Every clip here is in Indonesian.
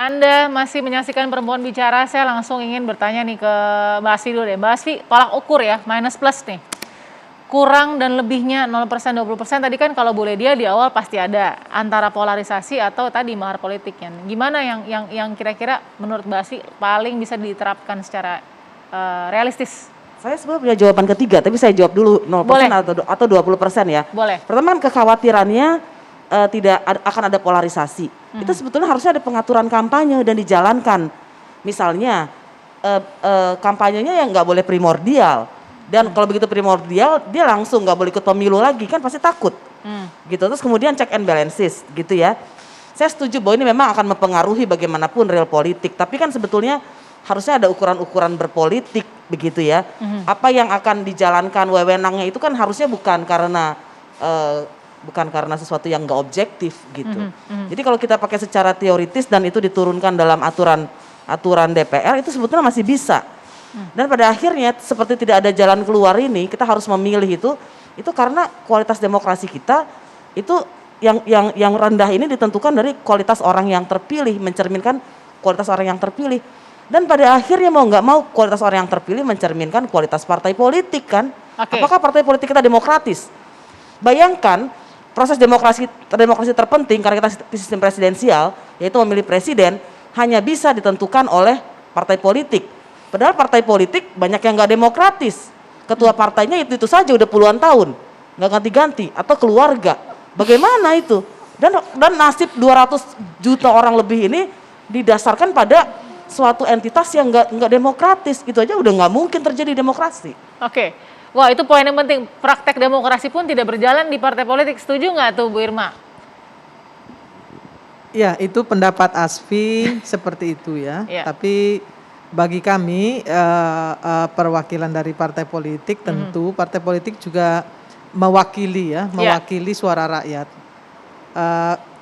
Anda masih menyaksikan Perempuan Bicara, saya langsung ingin bertanya nih ke Mbak Asfi dulu deh. Mbak Asfi, tolak ukur ya, minus plus nih. Kurang dan lebihnya 0%, 20%, tadi kan kalau boleh dia di awal pasti ada. Antara polarisasi atau tadi mahar politiknya. Gimana yang kira-kira menurut Mbak Asfi paling bisa diterapkan secara realistis? Saya sebenarnya punya jawaban ketiga, tapi saya jawab dulu 0% Boleh. atau 20% ya. Boleh. Pertama kekhawatirannya tidak akan ada polarisasi. Itu sebetulnya harusnya ada pengaturan kampanye dan dijalankan. Misalnya kampanyenya yang nggak boleh primordial. Dan kalau begitu primordial, dia langsung nggak boleh ikut pemilu lagi, kan pasti takut. Gitu. Terus kemudian check and balances, gitu ya. Saya setuju bahwa ini memang akan mempengaruhi bagaimanapun real politik. Tapi kan sebetulnya harusnya ada ukuran-ukuran berpolitik, begitu ya. Apa yang akan dijalankan wewenangnya itu kan harusnya bukan karena sesuatu yang nggak objektif, gitu. Jadi kalau kita pakai secara teoritis dan itu diturunkan dalam aturan DPR, itu sebetulnya masih bisa. Dan pada akhirnya seperti tidak ada jalan keluar ini, kita harus memilih itu karena kualitas demokrasi kita itu yang rendah ini ditentukan dari kualitas orang yang terpilih, mencerminkan kualitas orang yang terpilih. Dan pada akhirnya mau nggak mau kualitas orang yang terpilih mencerminkan kualitas partai politik kan. Apakah partai politik kita demokratis? Bayangkan proses demokrasi terpenting karena kita sistem presidensial, yaitu memilih presiden, hanya bisa ditentukan oleh partai politik. Padahal partai politik banyak yang nggak demokratis. Ketua partainya itu saja udah puluhan tahun, nggak ganti-ganti, atau keluarga. Bagaimana itu? Dan nasib 200 juta orang lebih ini didasarkan pada suatu entitas yang nggak demokratis. Itu aja udah nggak mungkin terjadi demokrasi. Oke. Wah, itu poin yang penting. Praktek demokrasi pun tidak berjalan di partai politik. Setuju nggak tuh Bu Irma? Ya, itu pendapat Asfi seperti itu ya. Tapi bagi kami perwakilan dari partai politik, tentu partai politik juga mewakili suara rakyat.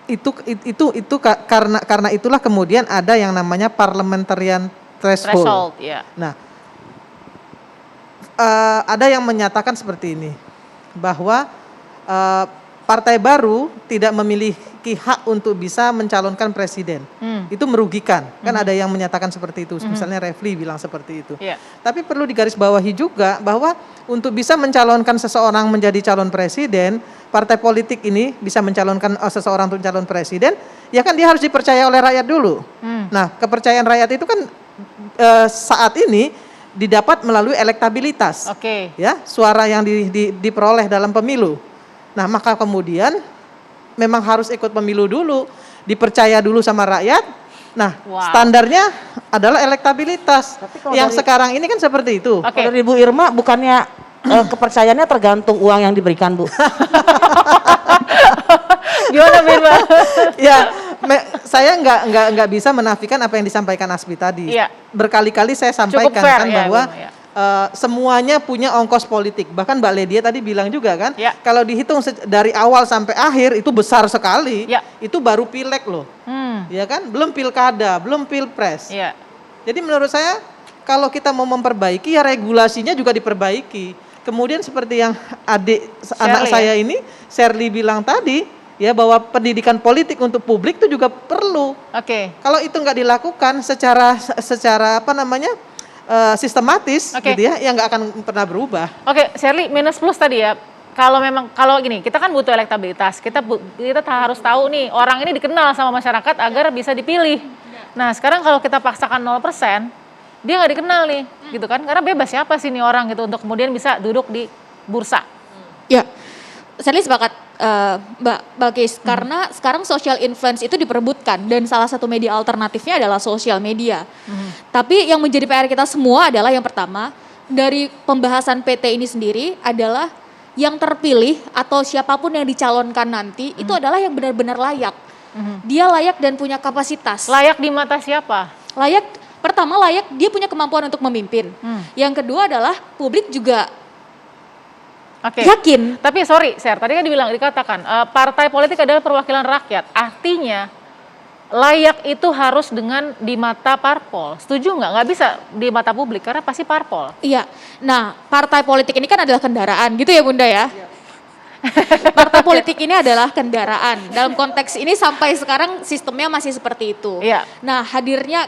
Itu karena itulah kemudian ada yang namanya parliamentarian threshold. Nah, ada yang menyatakan seperti ini, bahwa partai baru tidak memiliki hak untuk bisa mencalonkan presiden. Itu merugikan. Kan ada yang menyatakan seperti itu. Misalnya Refli bilang seperti itu. Tapi perlu digarisbawahi juga bahwa untuk bisa mencalonkan seseorang menjadi calon presiden, partai politik ini bisa mencalonkan seseorang untuk calon presiden, ya kan dia harus dipercaya oleh rakyat dulu. Nah, kepercayaan rakyat itu kan saat ini didapat melalui elektabilitas. Ya, suara yang diperoleh dalam pemilu. Nah, maka kemudian memang harus ikut pemilu dulu, dipercaya dulu sama rakyat. Nah, standarnya adalah elektabilitas. Yang sekarang ini kan seperti itu. Kalau dari Bu Irma bukannya kepercayaannya tergantung uang yang diberikan, Bu? Gimana Bu Irma? Ya, saya nggak bisa menafikan apa yang disampaikan Asfi tadi. Berkali-kali saya sampaikan kan bahwa semuanya punya ongkos politik. Bahkan Mbak Ledia tadi bilang juga kan, kalau dihitung dari awal sampai akhir itu besar sekali. Itu baru pileg loh, ya kan? Belum pilkada, belum pilpres. Jadi menurut saya kalau kita mau memperbaiki ya regulasinya juga diperbaiki. Kemudian seperti yang anak saya ini, Shirley bilang tadi, ya bahwa pendidikan politik untuk publik itu juga perlu. Kalau itu nggak dilakukan secara sistematis, gitu ya, yang nggak akan pernah berubah. Shirley, minus plus tadi ya. Kalau gini, kita kan butuh elektabilitas. Kita harus tahu nih orang ini dikenal sama masyarakat agar bisa dipilih. Nah, sekarang kalau kita paksakan 0%, dia nggak dikenal nih, gitu kan? Karena bebas siapa sih nih orang gitu untuk kemudian bisa duduk di bursa. Ya, Shirley sepakat Mbak Balkis, karena sekarang social influence itu diperebutkan dan salah satu media alternatifnya adalah sosial media. Tapi yang menjadi PR kita semua adalah yang pertama, dari pembahasan PT ini sendiri adalah yang terpilih atau siapapun yang dicalonkan nanti itu adalah yang benar-benar layak. Dia layak dan punya kapasitas. Layak di mata siapa? Pertama layak dia punya kemampuan untuk memimpin. Yang kedua adalah publik juga yakin. Tapi sorry, tadi kan dikatakan partai politik adalah perwakilan rakyat. Artinya layak itu harus di mata parpol. Setuju nggak? Nggak bisa di mata publik karena pasti parpol. Iya. Nah, partai politik ini kan adalah kendaraan gitu ya Bunda ya. Partai politik ini adalah kendaraan. Dalam konteks ini sampai sekarang sistemnya masih seperti itu. Iya. Nah, hadirnya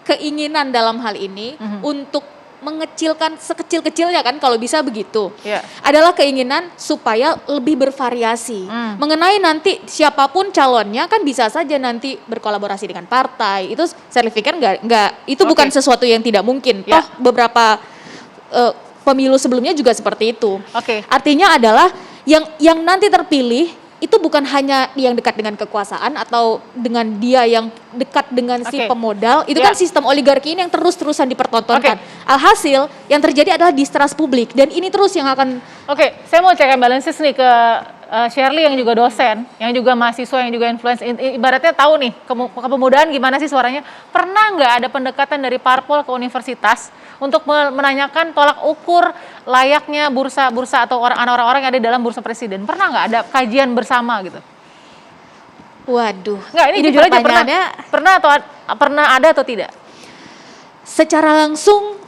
keinginan dalam hal ini untuk mengecilkan sekecil-kecilnya kan kalau bisa begitu. Iya. Adalah keinginan supaya lebih bervariasi. Mengenai nanti siapapun calonnya kan bisa saja nanti berkolaborasi dengan partai. Itu saya pikir enggak itu bukan sesuatu yang tidak mungkin. Ya. Toh beberapa pemilu sebelumnya juga seperti itu. Oke. Artinya adalah yang nanti terpilih itu bukan hanya yang dekat dengan kekuasaan atau dengan dia yang dekat dengan si Oke. pemodal, itu Ya. kan sistem oligarki ini yang terus-terusan dipertontonkan. Alhasil yang terjadi adalah distrust publik dan ini terus yang akan Oke, saya mau check and balances nih ke Shirley yang juga dosen, yang juga mahasiswa, yang juga influence. Ibaratnya tahu nih, kepemudaan gimana sih suaranya. Pernah nggak ada pendekatan dari parpol ke universitas untuk menanyakan tolak ukur layaknya bursa atau orang-orang yang ada di dalam bursa presiden? Pernah nggak ada kajian bersama gitu? waduh. Nggak, ini jujur aja pertanyaannya pernah ada atau tidak? secara langsung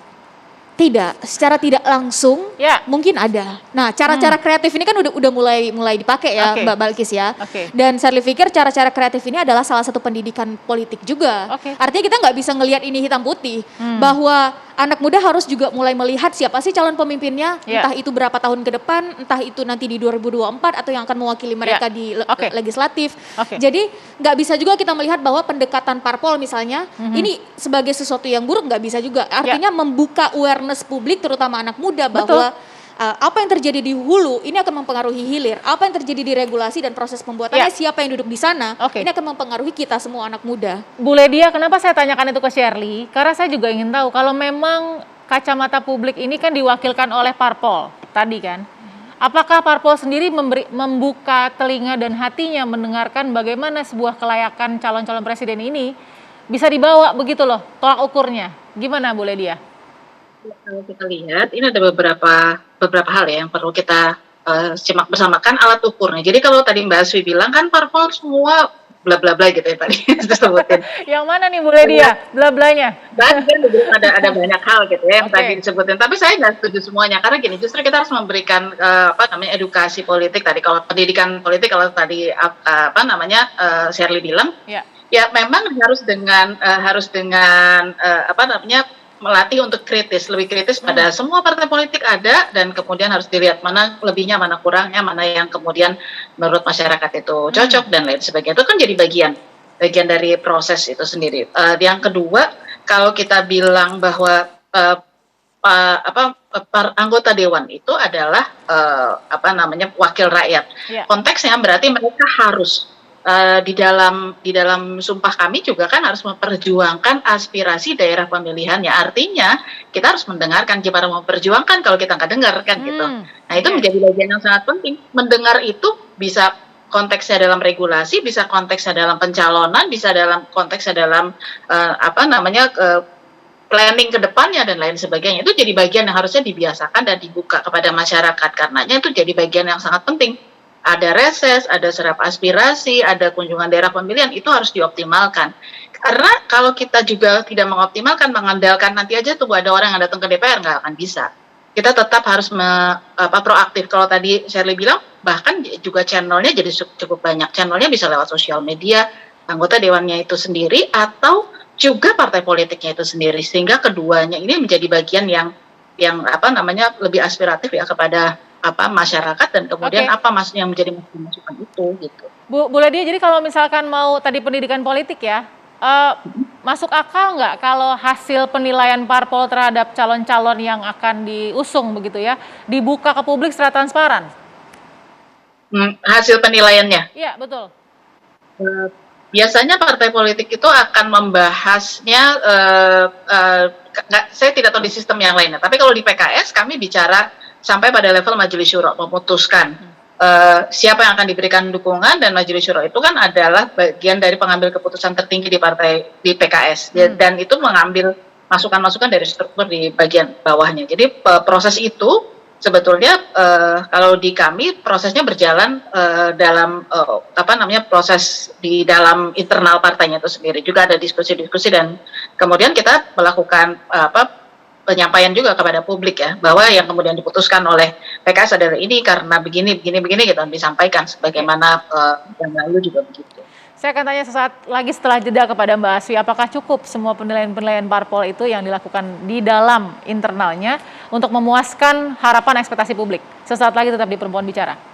tidak, secara tidak langsung Ya. mungkin ada. Nah, cara-cara kreatif ini kan udah mulai dipakai ya, Oke. Mbak Balkis ya. Oke. Dan saya pikir cara-cara kreatif ini adalah salah satu pendidikan politik juga. Oke. Artinya kita nggak bisa ngelihat ini hitam putih, bahwa anak muda harus juga mulai melihat siapa sih calon pemimpinnya, Ya. entah itu berapa tahun ke depan, entah itu nanti di 2024 atau yang akan mewakili mereka di Oke. legislatif. Oke. Jadi nggak bisa juga kita melihat bahwa pendekatan parpol misalnya ini sebagai sesuatu yang buruk, nggak bisa juga. Artinya membuka awareness publik terutama anak muda bahwa apa yang terjadi di hulu ini akan mempengaruhi hilir. Apa yang terjadi di regulasi dan proses pembuatannya, Ya. siapa yang duduk di sana, Oke. ini akan mempengaruhi kita semua anak muda. Bu Ledia, kenapa saya tanyakan itu ke Shirley? Karena saya juga ingin tahu kalau memang kacamata publik ini kan diwakilkan oleh parpol tadi kan. Apakah parpol sendiri membuka telinga dan hatinya mendengarkan bagaimana sebuah kelayakan calon-calon presiden ini bisa dibawa begitu loh, tolak ukurnya. Gimana Bu Ledia? Kalau kita lihat, ini ada beberapa hal ya yang perlu kita simak bersama, kan alat ukurnya. Jadi kalau tadi Mbak Aswi bilang kan parpol semua bla bla bla gitu ya tadi disebutin. Yang mana nih Bu Ledia? Bla-blanya. Dan ada banyak hal gitu ya yang Oke. tadi disebutin. Tapi saya nggak setuju semuanya karena gini, justru kita harus memberikan edukasi politik tadi. Kalau pendidikan politik, kalau tadi Shirley bilang, Ya. ya memang harus dengan melatih untuk kritis, lebih kritis pada semua partai politik ada, dan kemudian harus dilihat mana lebihnya, mana kurangnya, mana yang kemudian menurut masyarakat itu cocok dan lain sebagainya. Itu kan jadi bagian dari proses itu sendiri. Yang kedua, kalau kita bilang bahwa anggota dewan itu adalah wakil rakyat. Ya. Konteksnya berarti mereka harus di dalam sumpah kami juga kan harus memperjuangkan aspirasi daerah pemilihannya. Artinya kita harus mendengarkan, gimana memperjuangkan kalau kita nggak dengar kan gitu. Nah itu menjadi bagian yang sangat penting. Mendengar itu bisa konteksnya dalam regulasi, bisa konteksnya dalam pencalonan, bisa dalam konteksnya dalam planning ke depannya dan lain sebagainya. Itu jadi bagian yang harusnya dibiasakan dan dibuka kepada masyarakat, karenanya itu jadi bagian yang sangat penting. Ada reses, ada serap aspirasi, ada kunjungan daerah pemilihan, itu harus dioptimalkan. Karena kalau kita juga tidak mengoptimalkan, mengandalkan nanti aja tuh ada orang yang datang ke DPR, nggak akan bisa. Kita tetap harus proaktif. Kalau tadi Shirley bilang, bahkan juga channelnya jadi cukup banyak. Channelnya bisa lewat sosial media, anggota dewannya itu sendiri, atau juga partai politiknya itu sendiri. Sehingga keduanya ini menjadi bagian yang lebih aspiratif ya kepada masyarakat, dan kemudian Oke. apa maksudnya yang menjadi masukan itu gitu. Bu Ledia, jadi kalau misalkan mau tadi pendidikan politik ya, masuk akal nggak kalau hasil penilaian parpol terhadap calon-calon yang akan diusung begitu ya, dibuka ke publik secara transparan? Hasil penilaiannya. Iya, betul. Biasanya partai politik itu akan membahasnya, saya tidak tahu di sistem yang lainnya, tapi kalau di PKS kami bicara sampai pada level Majelis Syuro, memutuskan siapa yang akan diberikan dukungan, dan Majelis Syuro itu kan adalah bagian dari pengambil keputusan tertinggi di PKS, dan itu mengambil masukan-masukan dari struktur di bagian bawahnya. Jadi proses itu sebetulnya kalau di kami prosesnya berjalan dalam proses di dalam internal partainya itu sendiri, juga ada diskusi-diskusi, dan kemudian kita melakukan penyampaian juga kepada publik ya, bahwa yang kemudian diputuskan oleh PKS adalah ini karena begini gitu, disampaikan sebagaimana yang lalu juga begitu. Saya akan tanya sesaat lagi setelah jeda kepada Mbak Asfi, apakah cukup semua penilaian-penilaian parpol itu yang dilakukan di dalam internalnya untuk memuaskan harapan ekspektasi publik? Sesaat lagi tetap di Perempuan Bicara.